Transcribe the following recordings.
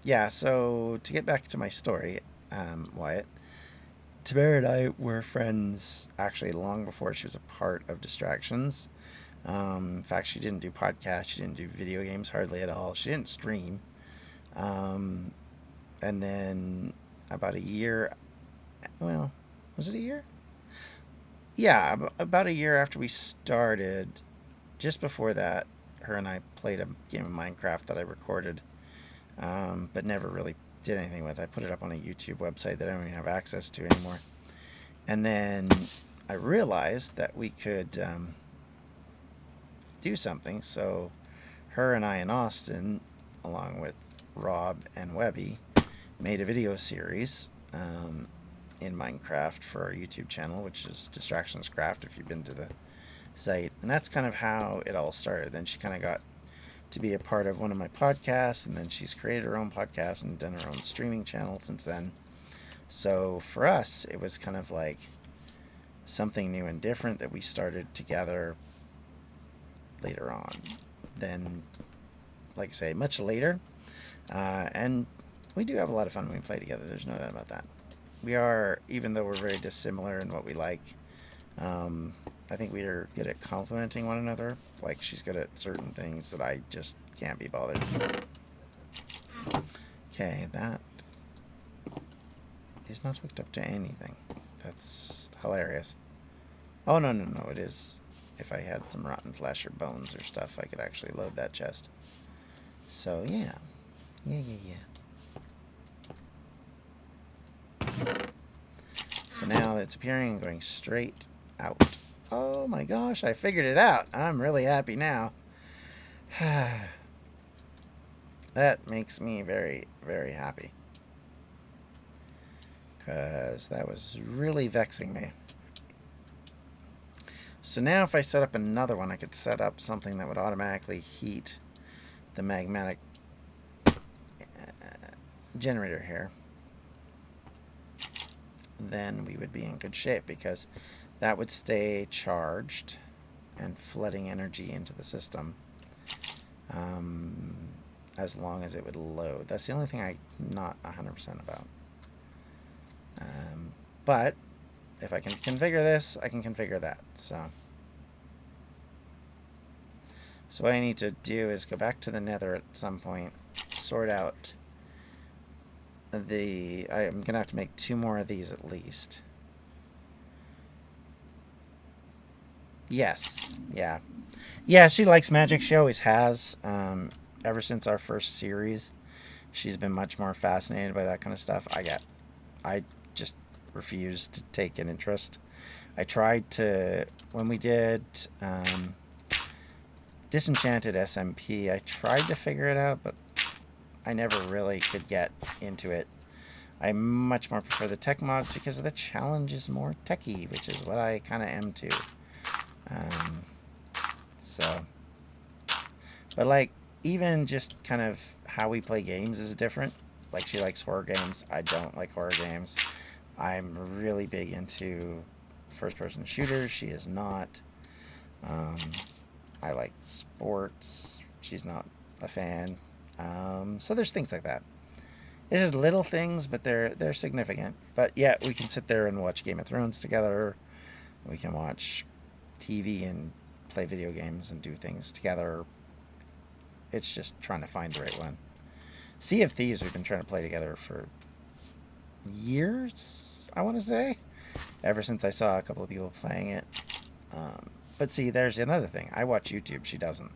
Yeah, so to get back to my story, Wyatt, Tamara and I were friends actually long before she was a part of Distractions. In fact, she didn't do podcasts, she didn't do video games hardly at all, she didn't stream. Um, and then about a year, well, was it a year? Yeah, about a year after we started, just before that, her and I played a game of Minecraft that I recorded, but never really did anything with. I put it up on a YouTube website that I don't even have access to anymore. And then I realized that we could do something. So her and I in Austin, along with Rob and Webby, made a video series in Minecraft for our YouTube channel, which is Distractions Craft if you've been to the site. And that's kind of how it all started. Then she kind of got to be a part of one of my podcasts, and then she's created her own podcast and done her own streaming channel since then. So for us, it was kind of like something new and different that we started together later on. Then, like I say, much later. And we do have a lot of fun when we play together. There's no doubt about that. We are, even though we're very dissimilar in what we like, um, I think we are good at complementing one another. Like, she's good at certain things that I just can't be bothered. Okay, that is not hooked up to anything. That's hilarious. Oh, no, no, no, it is. If I had some rotten flesh or bones or stuff, I could actually load that chest. So, yeah. Yeah, yeah, yeah. So now it's appearing and going straight out. Oh my gosh, I figured it out. I'm really happy now. That makes me very, very happy. Because that was really vexing me. So now if I set up another one, I could set up something that would automatically heat the magmatic generator here. Then we would be in good shape because that would stay charged and flooding energy into the system as long as it would load. That's the only thing I'm not 100% about. But if I can configure this, I can configure that. So what I need to do is go back to the nether at some point, sort out I'm going to have to make 2 more of these at least. Yes. Yeah. Yeah, she likes magic. She always has. Ever since our first series, she's been much more fascinated by that kind of stuff. I just refused to take an interest. I tried to, when we did Disenchanted SMP, I tried to figure it out, but I never really could get into it. I much more prefer the tech mods because the challenge is more techy, which is what I kind of am too. So, but like, even just kind of how we play games is different. Like, she likes horror games. I don't like horror games. I'm really big into first-person shooters. She is not. I like sports. She's not a fan. So there's things like that. It's just little things, but they're significant. But yeah, we can sit there and watch Game of Thrones together. We can watch TV and play video games and do things together. It's just trying to find the right one. Sea of Thieves we've been trying to play together for years, I want to say. Ever since I saw a couple of people playing it. But see, there's another thing. I watch YouTube. She doesn't.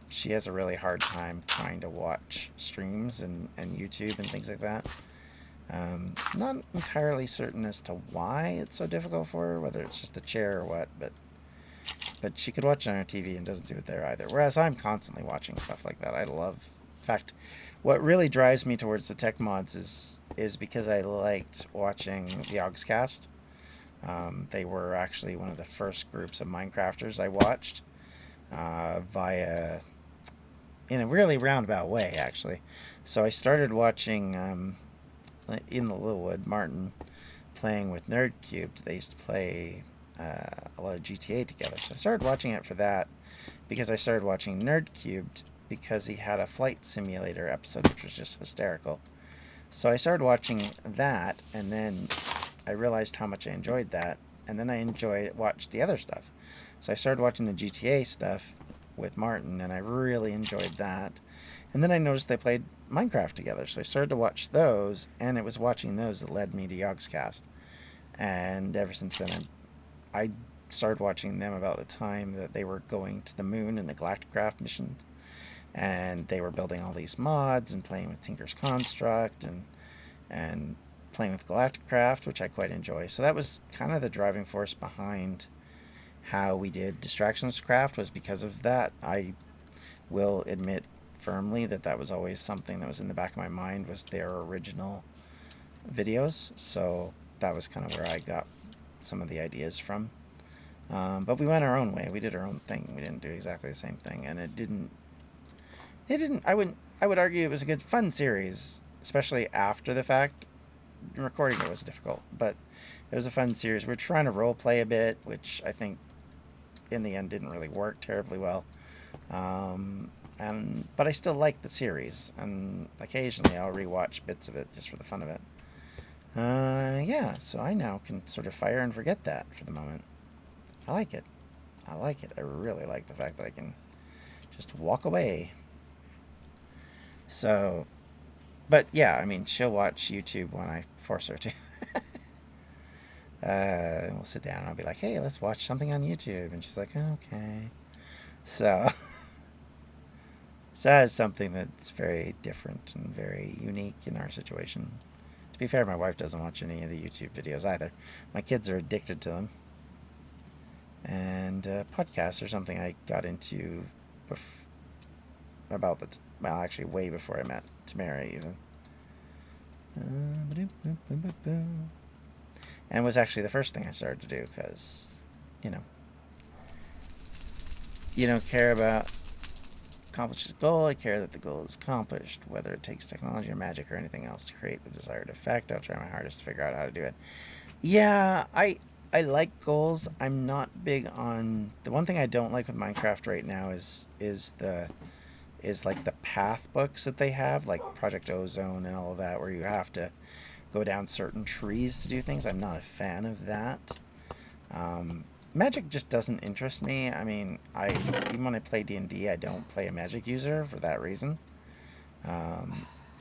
She has a really hard time trying to watch streams and YouTube and things like that. Not entirely certain as to why it's so difficult for her, whether it's just the chair or what, but she could watch it on her TV and doesn't do it there either. Whereas I'm constantly watching stuff like that. I love, in fact, what really drives me towards the tech mods is because I liked watching the Augscast. They were actually one of the first groups of Minecrafters I watched via, in a really roundabout way, actually. So I started watching in the Littlewood, Martin playing with Nerdcubed. They used to play a lot of GTA together. So I started watching it for that because I started watching Nerdcubed because he had a flight simulator episode, which was just hysterical. So I started watching that, and then I realized how much I enjoyed that, and then I watched the other stuff. So I started watching the GTA stuff with Martin, and I really enjoyed that. And then I noticed they played Minecraft together, so I started to watch those, and it was watching those that led me to Yogscast. And ever since then, I started watching them about the time that they were going to the moon in the Galacticraft missions, and they were building all these mods and playing with Tinker's Construct and playing with Galacticraft, which I quite enjoy. So that was kind of the driving force behind how we did Distractions Craft, was because of that. I will admit firmly that was always something that was in the back of my mind, was their original videos. So that was kind of where I got some of the ideas from. But we went our own way. We did our own thing. We didn't do exactly the same thing, and it didn't. I would argue it was a good, fun series, especially after the fact. Recording it was difficult, but it was a fun series. We're trying to role play a bit, which I think in the end didn't really work terribly well. But I still like the series, and occasionally I'll rewatch bits of it just for the fun of it. Yeah, so I now can sort of fire and forget that for the moment. I like it. I really like the fact that I can just walk away. So, but yeah, I mean, she'll watch YouTube when I force her to. We'll sit down and I'll be like, hey, let's watch something on YouTube. And she's like, okay. So that is something that's very different and very unique in our situation. To be fair, my wife doesn't watch any of the YouTube videos either. My kids are addicted to them. And podcasts are something I got into actually way before I met Tamara even. And was actually the first thing I started to do, because, you don't care about accomplishing a goal. I care that the goal is accomplished, whether it takes technology or magic or anything else to create the desired effect. I'll try my hardest to figure out how to do it. Yeah, I like goals. I'm not big on, the one thing I don't like with Minecraft right now is like the path books that they have, like Project Ozone and all of that, where you have to go down certain trees to do things. I'm not a fan of that. Magic just doesn't interest me. I mean, even when I play D&D, I don't play a magic user for that reason.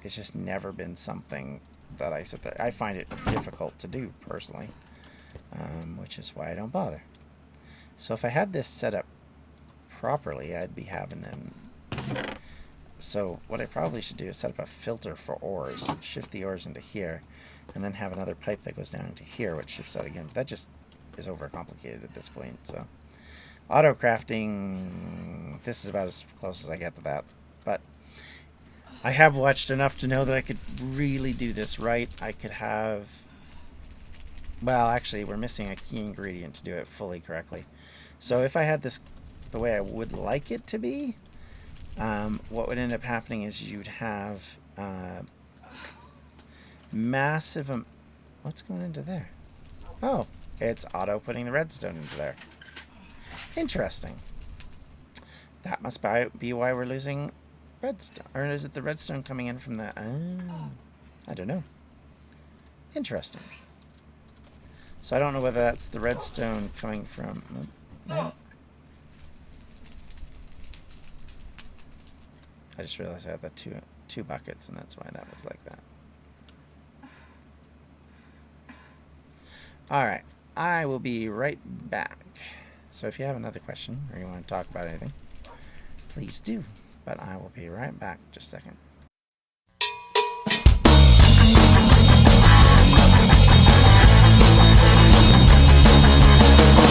It's just never been something that I sit there. I find it difficult to do personally, which is why I don't bother. So if I had this set up properly, I'd be having them. So what I probably should do is set up a filter for ores, shift the ores into here, and then have another pipe that goes down into here, which shifts out again. But that just is overcomplicated at this point. So auto crafting, this is about as close as I get to that. But I have watched enough to know that I could really do this right. I could have, well, actually we're missing a key ingredient to do it fully correctly. So if I had this the way I would like it to be, what would end up happening is you'd have massive what's going into there? Oh, it's auto putting the redstone into there. Interesting. That must be why we're losing redstone. Or is it the redstone coming in from the... I don't know. Interesting. So I don't know whether that's the redstone coming from... No. I just realized I had the two buckets, and that's why that was like that. Alright, I will be right back. So if you have another question, or you want to talk about anything, please do. But I will be right back in just a second.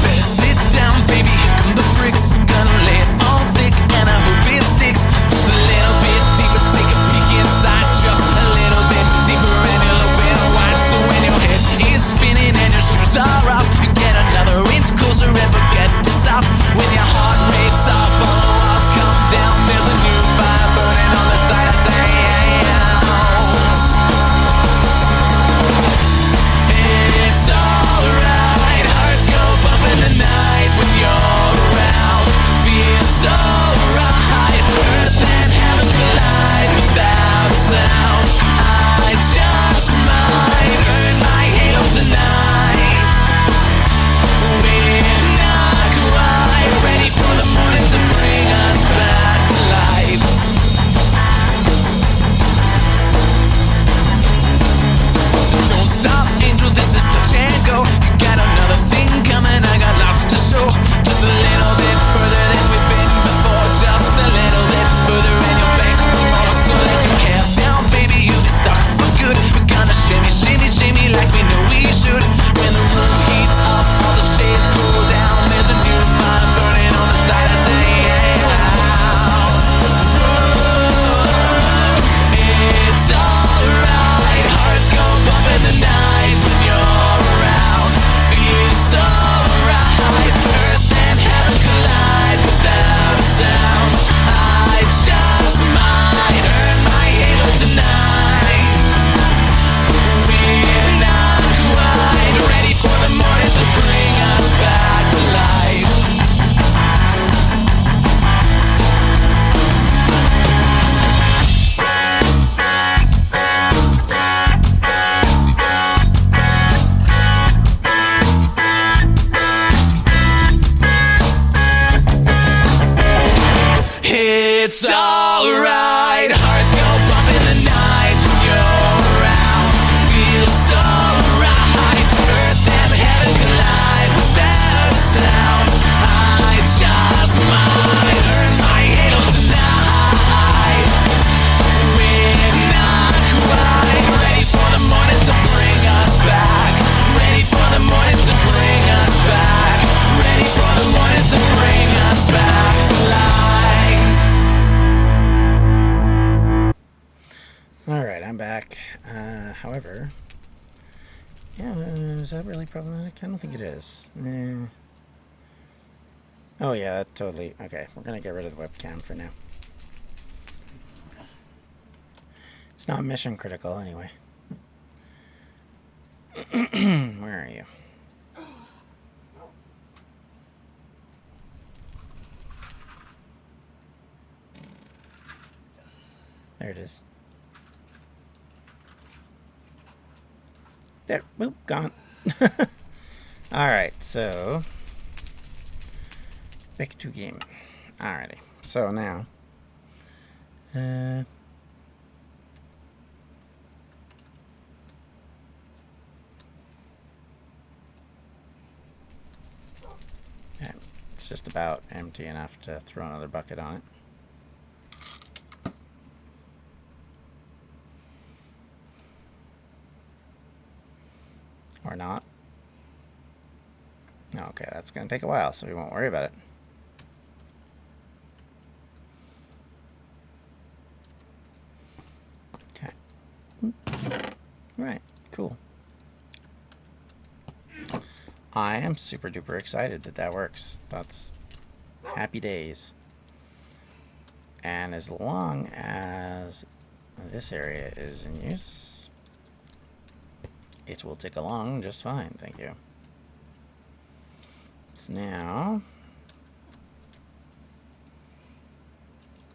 Better sit down, baby, here come the bricks. I'm gonna lay it all thick, and I hope it sticks. Just a little bit deeper, take a peek inside. Just a little bit deeper and a little bit wide. So when your head is spinning and your shoes are off, you get another inch closer and forget to stop. When your heart rate's up, all the walls come down. There's a new fire burning on the side of town. I'm back. However, yeah, is that really problematic? I don't think it is. Oh yeah, that totally. Okay, we're gonna get rid of the webcam for now. It's not mission critical anyway. Where are you? There it is. There. Boop. Gone. Alright, so. Back to game. Alrighty. So now. It's just about empty enough to throw another bucket on it. Or not. Okay, that's going to take a while, so we won't worry about it. Okay. Right, cool. I am super duper excited that that works. That's happy days. And as long as this area is in use, it will tick along just fine, thank you. So now,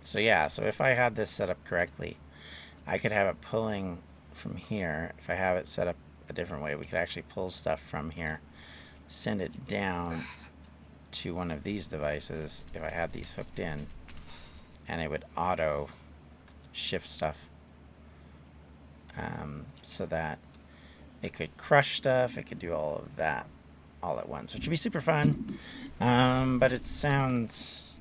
so if I had this set up correctly, I could have it pulling from here. If I have it set up a different way, we could actually pull stuff from here, send it down to one of these devices if I had these hooked in, and it would auto shift stuff so that it could crush stuff, it could do all of that all at once, which would be super fun, but it sounds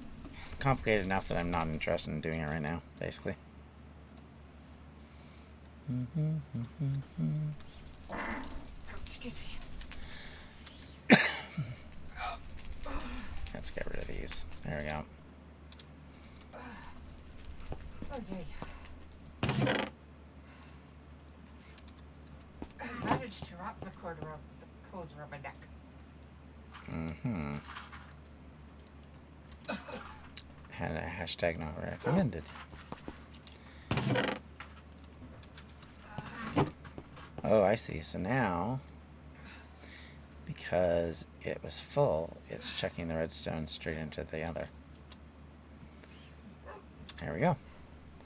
complicated enough that I'm not interested in doing it right now, basically. Excuse me. Let's get rid of these. There we go. Okay. I managed to wrap the cord around the hose around my neck. Had a hashtag not recommended. Oh, I see. So now, because it was full, it's checking the redstone straight into the other. There we go.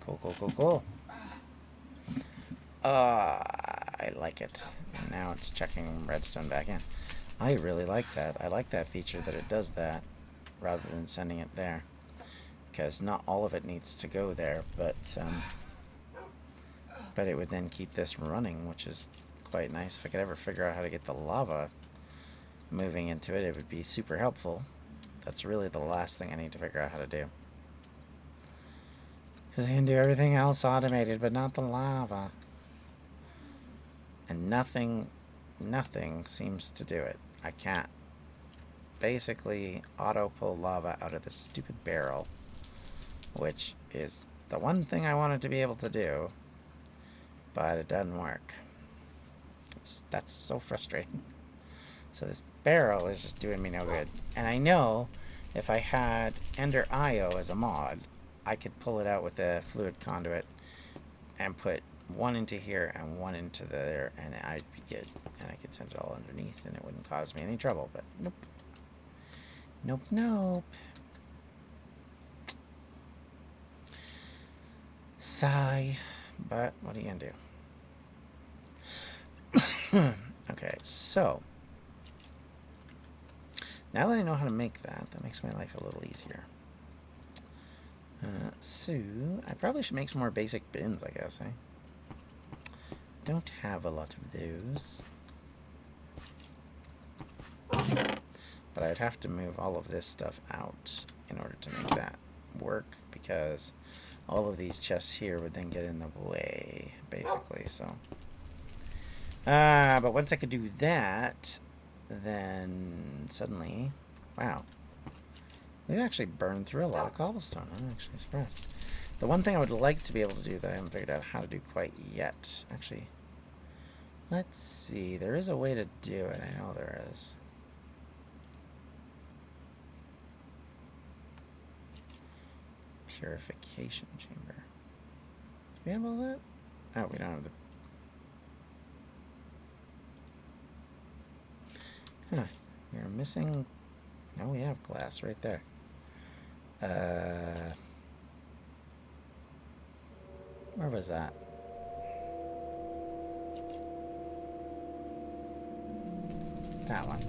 Cool, cool, cool, cool. I like it. Now it's checking redstone back in. I really like that. I like that feature that it does that rather than sending it there. Because not all of it needs to go there, but it would then keep this running, which is quite nice. If I could ever figure out how to get the lava moving into it, it would be super helpful. That's really the last thing I need to figure out how to do. Because I can do everything else automated, but not the lava. And nothing seems to do it. I can't basically auto pull lava out of this stupid barrel, which is the one thing I wanted to be able to do, but it doesn't work. That's so frustrating. So this barrel is just doing me no good. And I know if I had Ender IO as a mod, I could pull it out with a fluid conduit and put one into here and one into there, and I'd be good. And I could send it all underneath, and it wouldn't cause me any trouble. But nope. Nope, nope. Sigh. But what are you gonna do? Okay, so now that I know how to make that, that makes my life a little easier. So I probably should make some more basic bins, I guess, eh? Don't have a lot of those. But I'd have to move all of this stuff out in order to make that work, because all of these chests here would then get in the way, basically, so. But once I could do that, then suddenly, wow. We've actually burned through a lot of cobblestone. I'm actually surprised. The one thing I would like to be able to do that I haven't figured out how to do quite yet, actually, let's see, there is a way to do it, I know there is. Purification chamber. Do we have all that? Oh, we don't have the... Huh, we're missing... No, we have glass right there. Where was that? That one.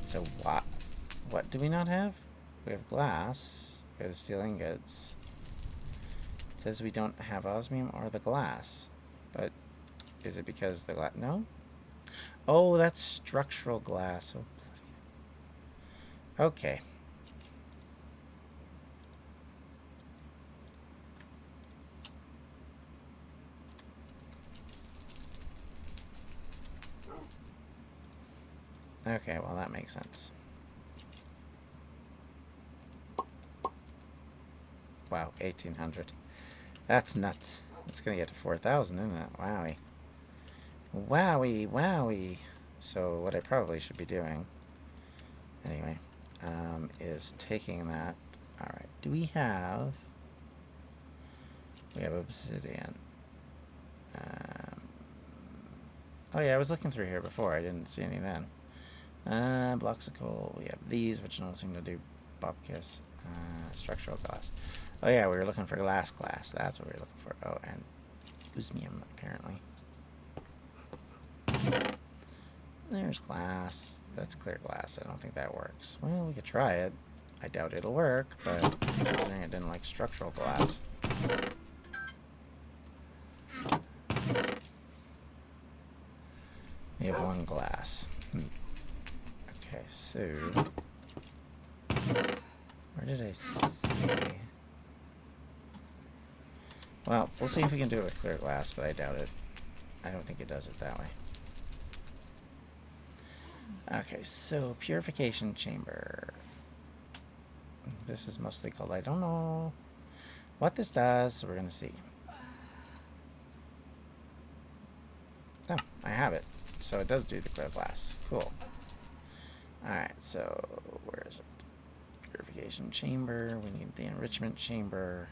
So what do we not have? We have glass. We have the steel ingots. It says we don't have osmium or the glass. But is it because the glass... No? Oh, that's structural glass. Oh, bloody... Okay. Okay, well that makes sense. Wow, 1800. That's nuts. It's gonna get to 4,000, isn't it? Wowie. Wowie, wowie. So what I probably should be doing, anyway, is taking that. Alright, do we have... We have obsidian. Oh yeah, I was looking through here before. I didn't see any then. Blocks of coal. We have these, which don't seem to do bobkiss. Structural glass. Oh yeah, we were looking for glass. That's what we were looking for. Oh, and osmium, apparently. There's glass. That's clear glass. I don't think that works. Well, we could try it. I doubt it'll work, but considering it didn't like structural glass. We have one glass. Okay, so... Where did I see... Well, we'll see if we can do it with clear glass, but I doubt it. I don't think it does it that way. Okay, so purification chamber. This is mostly called... I don't know what this does, so we're going to see. Oh, I have it. So it does do the clear glass. Cool. Alright, so where is it? Purification chamber. We need the enrichment chamber.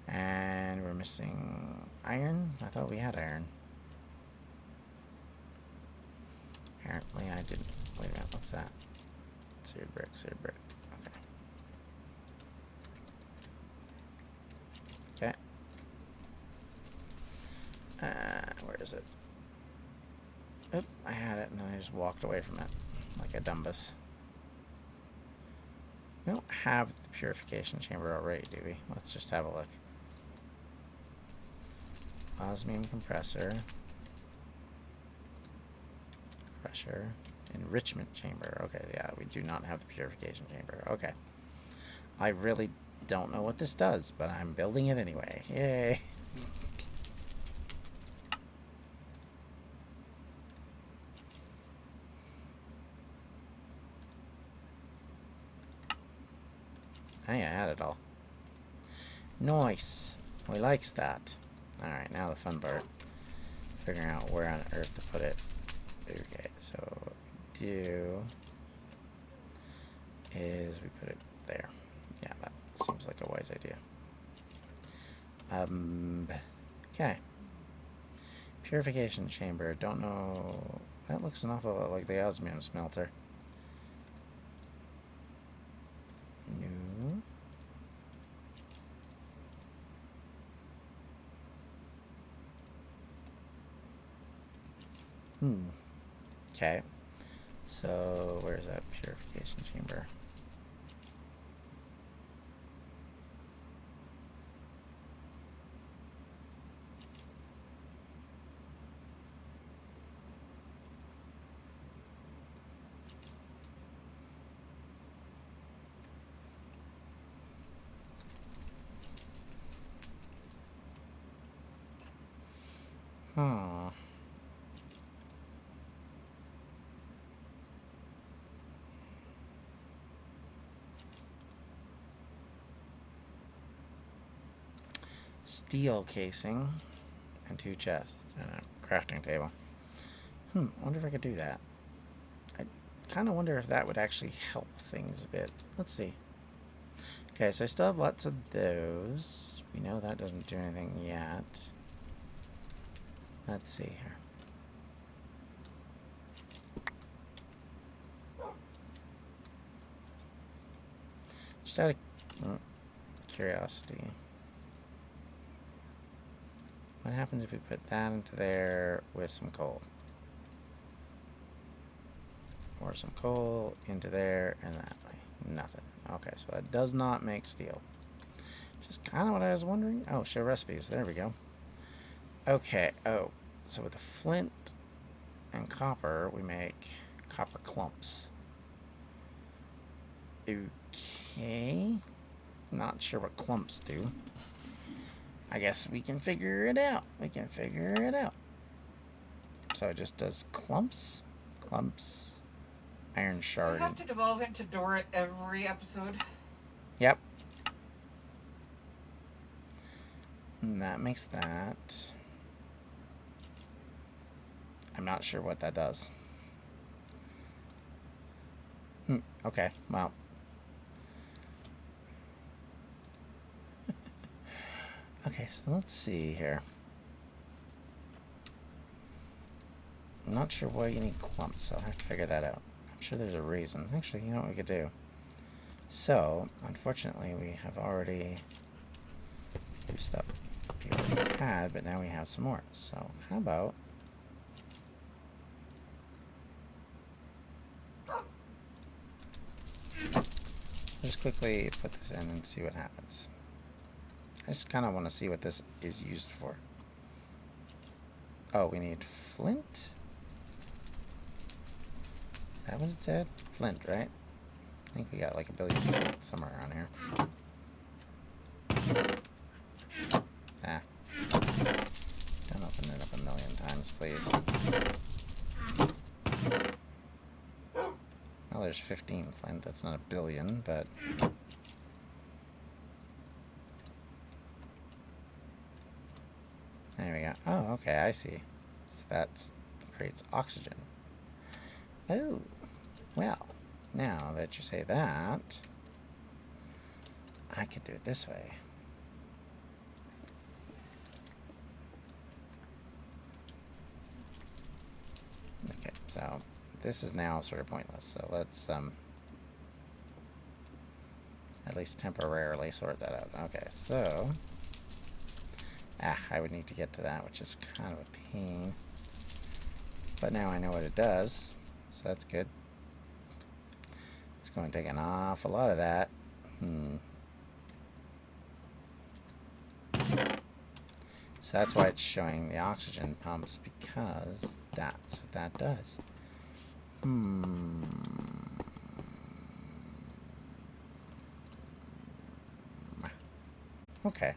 And we're missing iron? I thought we had iron. Apparently I didn't. Wait a minute, what's that? Seared brick, seared brick. Okay. Okay. Where is it? Oop, I had it and then I just walked away from it like a dumbus. We don't have the purification chamber already, do we? Let's just have a look. Osmium compressor. Pressure. Enrichment chamber. Okay, yeah, we do not have the purification chamber. Okay. I really don't know what this does, but I'm building it anyway. Yay! Hey, I had it all. Nice. We likes that. Alright, now the fun part. Figuring out where on earth to put it. Okay, so what we do is we put it there. Yeah, that seems like a wise idea. Okay. Purification chamber. Don't know. That looks an awful lot like the osmium smelter. No. Okay. So, where's that purification chamber? Hmm. steel casing and 2 chests and a crafting table. I wonder if I could do that. I kind of wonder if that would actually help things a bit. Let's see. Okay, so I still have lots of those. We know that doesn't do anything yet. Let's see here. Just out of curiosity. What happens if we put that into there with some coal? Or some coal into there and that way. Nothing. Okay, so that does not make steel. Just kind of what I was wondering. Oh, show recipes. There we go. Okay. Oh, so with the flint and copper, we make copper clumps. Okay. Not sure what clumps do. I guess we can figure it out. We can figure it out. So it just does clumps. Clumps. Iron shard. We have to devolve into Dora every episode. Yep. And that makes that. I'm not sure what that does. Okay, well. Okay, so let's see here. I'm not sure why you need clumps, so I'll have to figure that out. I'm sure there's a reason. Actually, you know what we could do? So, unfortunately, we have already used up the old pad, but now we have some more. So, how about just quickly put this in and see what happens. I just kind of want to see what this is used for. Oh, we need flint? Is that what it said? Flint, right? I think we got like 1 billion flint somewhere around here. Ah. Don't open it up 1 million times, please. Well, there's 15 flint. That's not 1 billion, but... There we go. Oh, okay, I see. So that creates oxygen. Oh, well, now that you say that, I could do it this way. Okay, so this is now sort of pointless. So let's at least temporarily sort that out. Okay, so I would need to get to that, which is kind of a pain. But now I know what it does, so that's good. It's going to take an awful lot of that. So that's why it's showing the oxygen pumps, because that's what that does. Okay.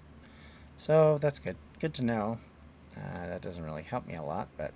So that's good. Good to know. That doesn't really help me a lot, but